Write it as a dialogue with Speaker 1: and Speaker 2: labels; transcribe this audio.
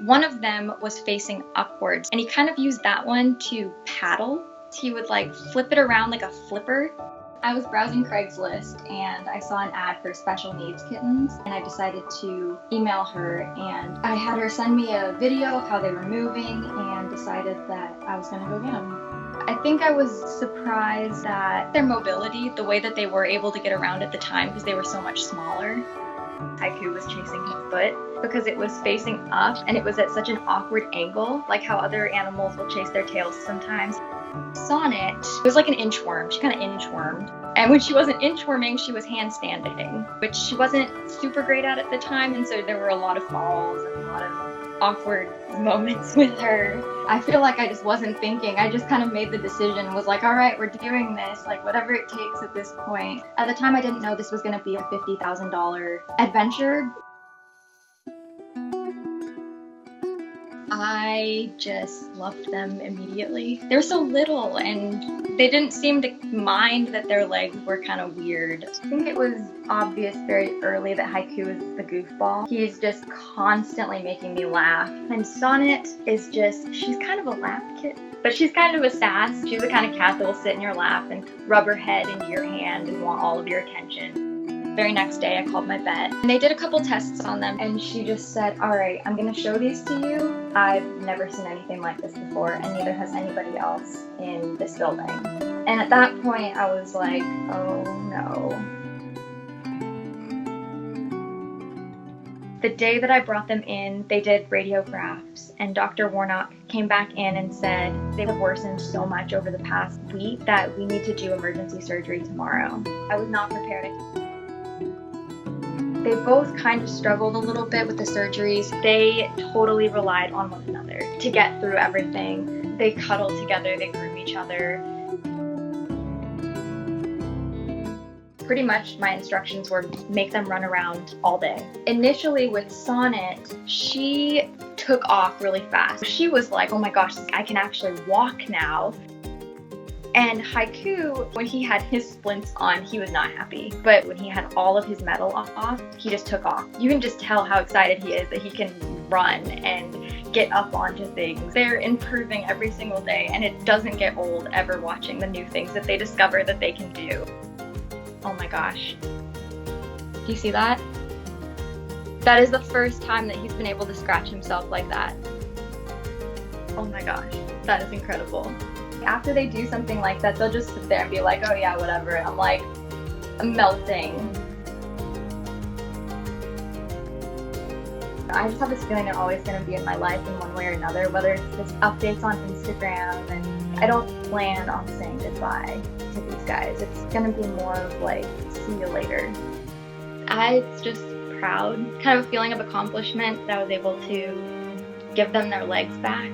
Speaker 1: One of them was facing upwards, and he kind of used that one to paddle. He would like flip it around like a flipper. I was browsing Craigslist and I saw an ad for special needs kittens, and I decided to email her, and I had her send me a video of how they were moving and decided that I was gonna go get them. I think I was surprised at their mobility, the way that they were able to get around at the time because they were so much smaller. Haiku was chasing his foot because it was facing up and it was at such an awkward angle, like how other animals will chase their tails sometimes. Sonnet was like an inchworm. She kind of inchwormed. And when she wasn't inchworming, she was handstanding, which she wasn't super great at the time, and so there were a lot of falls and a lot of awkward moments with her. I feel like I just wasn't thinking. I just kind of made the decision, was like, all right, we're doing this, like whatever it takes at this point. At the time, I didn't know this was going to be a $50,000 adventure. I just loved them immediately. They were so little and they didn't seem to mind that their legs were kind of weird. I think it was obvious very early that Haiku is the goofball. He's just constantly making me laugh. And Sonnet is just, she's kind of a lap kitten, but she's kind of a sass. She's the kind of cat that will sit in your lap and rub her head into your hand and want all of your attention. Very next day, I called my vet, and they did a couple tests on them, and she just said, all right, I'm going to show these to you. I've never seen anything like this before, and neither has anybody else in this building. And at that point, I was like, oh no. The day that I brought them in, they did radiographs, and Dr. Warnock came back in and said they have worsened so much over the past week that we need to do emergency surgery tomorrow. I was not prepared. They both kind of struggled a little bit with the surgeries. They totally relied on one another to get through everything. They cuddle together, they groom each other. Pretty much my instructions were make them run around all day. Initially with Sonnet, she took off really fast. She was like, oh my gosh, I can actually walk now. And Haiku, when he had his splints on, he was not happy. But when he had all of his metal off, he just took off. You can just tell how excited he is that he can run and get up onto things. They're improving every single day, and it doesn't get old ever watching the new things that they discover that they can do. Oh my gosh. Do you see that? That is the first time that he's been able to scratch himself like that. Oh my gosh, that is incredible. After they do something like that, they'll just sit there and be like, oh yeah, whatever. I'm like, I'm melting. I just have this feeling they're always going to be in my life in one way or another, whether it's just updates on Instagram, and I don't plan on saying goodbye to these guys. It's going to be more of like, see you later. It's just proud, kind of a feeling of accomplishment that I was able to give them their legs back.